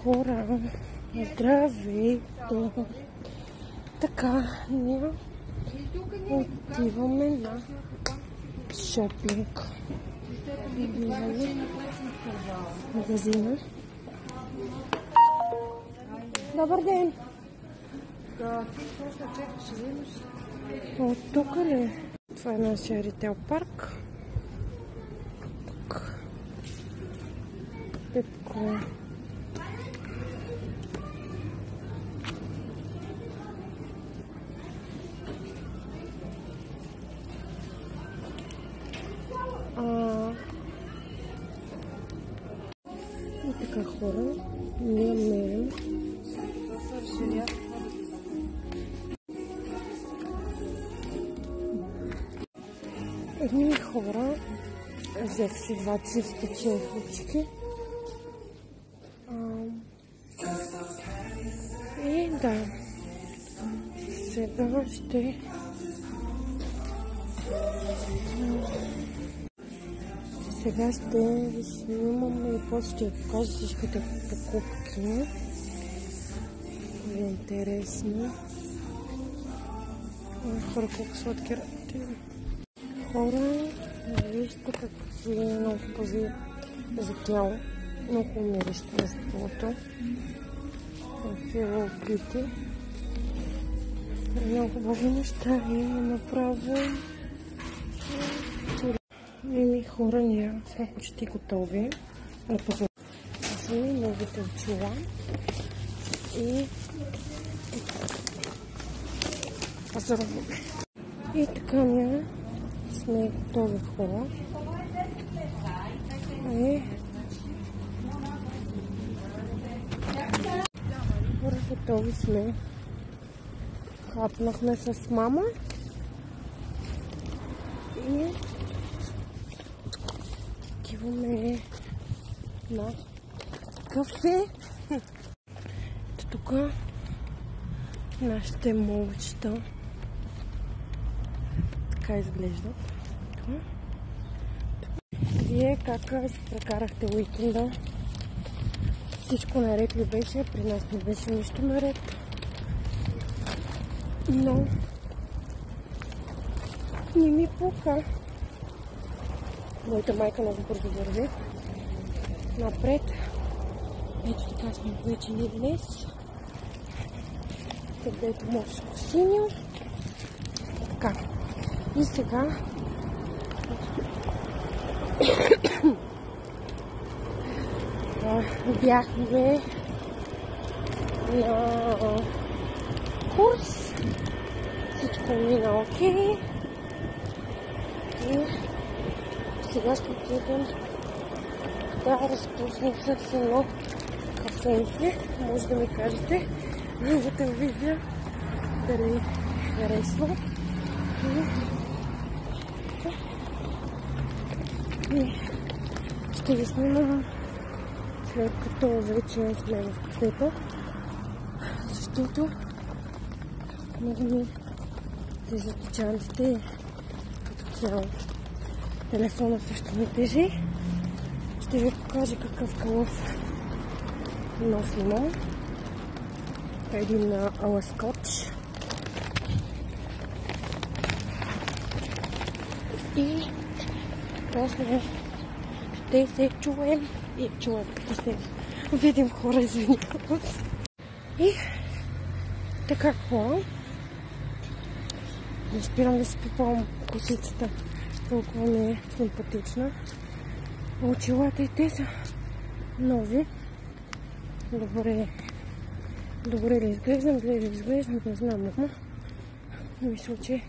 Хора, здравейте! Така, ние отиваме на шопинг. Влизаме в магазина. Добър ден! От тук ли? Това е нашия ритейл парк. Тук. Пепко. И така, хора, ние мерим. Едни хора взех си 2 чисти червички. И да, сега ще ви снимам и после ще ви покажа всичките покупки. е интересно. Хора, колко сладки работи. Хора, вижте какви много пази за тяло. Много умиращо между другото. Hello Kitty. Много хубави неща и направо. Мими, хора, ние сме почти готови. Това са ми новите очила. И пазаруваме. И така ние сме готови, хора. Хора, готови сме. Хапнахме с мама. И отиваме на кафе. Тук нашите молчета така изглеждат. Вие как си прекарахте уикенда? Всичко наред ли беше? При нас не беше нищо наред. Но не ми пука. Моята майка много бързо върви напред. Ето така сме облечени днес. Където морско синьо. Така. И сега бяхме на курс. Всичко мина окей. И сега ще отидем да разпуснем с едно кафенце. Може да ми кажете новата визия дали харесва. И ще ви снимам след като вече сме в кафето, защото много ми тежат чантите като цяло. Телефона също ми тежи. Ще ви покажа какъв кълъв нос имам. Един ала скотч. И после ще се чуем и ще се видим, хора, извинявам. И така, хора, не спирам да си пипавам косицата, толкова ми е симпатична. Очилата и те са нови. Добре ли изглеждам, зле ли изглеждам, не знам, но мисля, че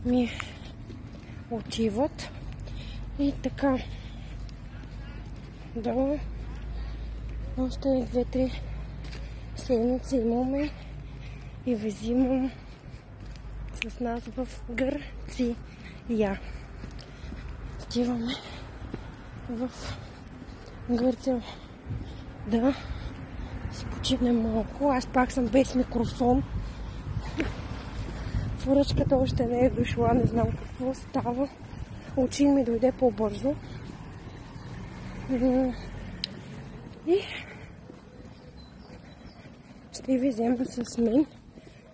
ми отиват. И така, да, още 2-3 седмици имаме и ви взимам с нас в Гърция. Отиваме в Гърция да си почивнем малко. Аз пак съм без микрофон. Поръчката още не е дошла, не знам какво става. Очи ми дойде по-бързо. И ще ви взема с мен.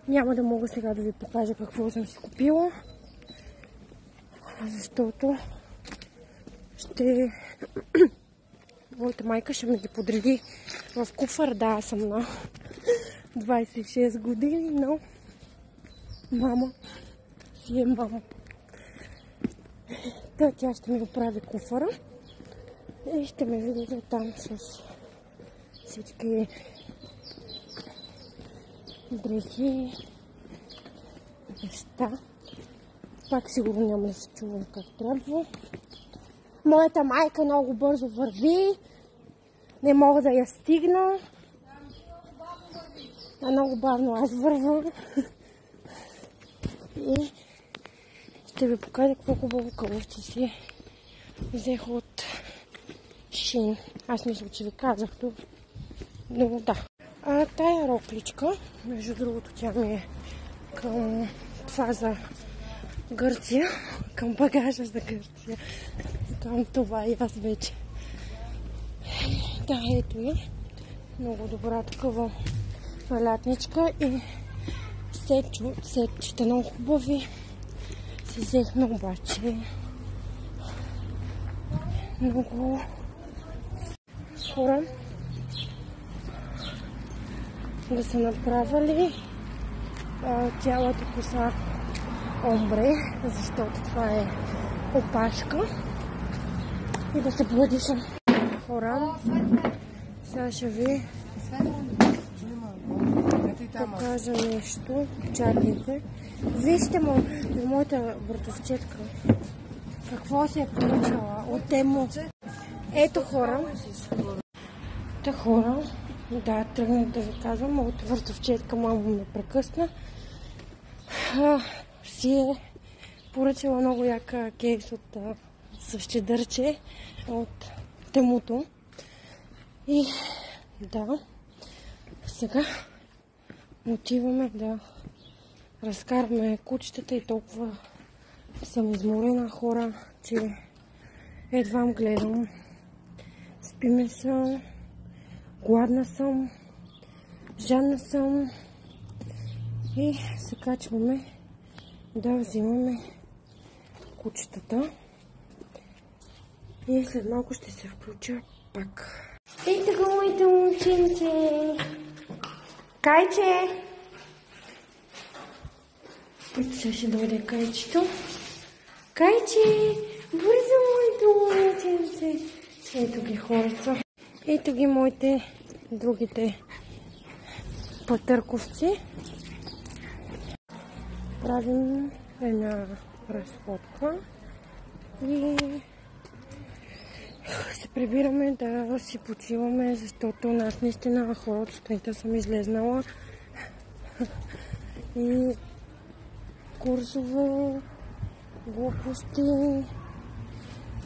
Няма да мога сега да ви покажа какво съм си купила, защото моята майка ще ме ги подреди в куфар. Да, аз съм на 26 години, но мама си е мама. Тя ще ми оправи куфара и ще ме видите там с всички дрехи, неща. Пак сигурно няма да се чувам как трябва. Моята майка много бързо върви. Не мога да я стигна. Много бавно аз вървам. И ще ви покажа какво хубаво кълъвче си взех от Шин. Аз мисля, че ви казах тук. Но да. Тая рокличка, между другото, тя ми е към това за Гърция, към багажа за Гърция, към това и аз вече. Да, ето я. Много добра такава лятничка и сетчета много хубави. Си взехме обаче много хора да са направили цялата коса омбре, защото това е опашка и да се бладиша. Хора, сега ще ви покажа нещо. Чакайте. Вижте моята братовчетка. Какво се е получила от темо. Ето хора. Да, тръгнах да ви казвам. Моята братовчетка мамо ме прекъсна. Си е поръчала много яка кейс от същедърче от темото. И да, сега отиваме да разкараме кучетата и толкова съм изморена, хора, че едвам гледам. Спиме съм, гладна съм, жадна съм и се качваме да взимаме кучетата. И след малко ще се включа пак. Ето го, моите момченце! Кайче! Ето сега ще дойде Кайчето. Кайче! Бързо, моето момченце! Ето ги хората. Ето ги моите другите пътърковци. Правим една разходка и се прибираме да си почиваме, защото нас наистина хората сутринта съм излезнала и курсове, глупости,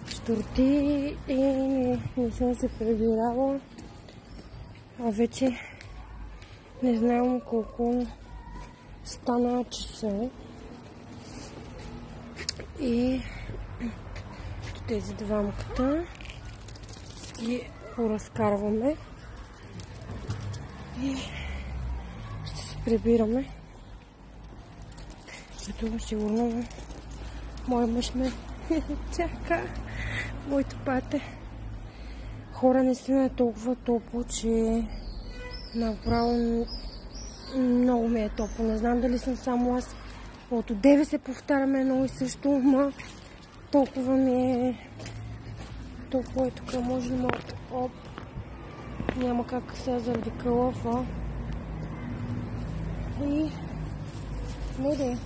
щурти и не съм се прибирала. А вече не знам колко стана часа и тези двамката ги поразкарваме и ще се прибираме. Зато сигурно мой мъж ме чака. Моето пате. Хора, наистина е толкова топло, че направо много ми е топло. Не знам дали съм само аз. От 9 се повтаряме едно и също, но толкова ми е топло. Тук може да малко няма как сега заради кълъфа. И не.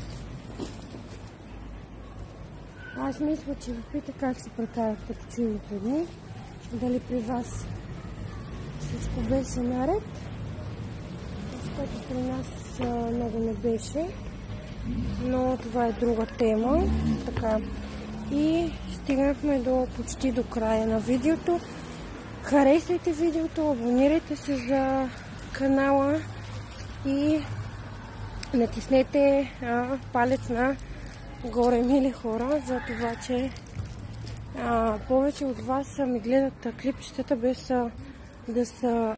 Аз мисля, че ви пита как се прекарахте почивните дни. Дали при вас всичко беше наред. Защото при нас много не беше. Но това е друга тема. Така. И стигнахме почти до края на видеото. Харесайте видеото, абонирайте се за канала и натиснете палец на горе, мили хора, за това, че повече от вас ми гледат клипчетата без да са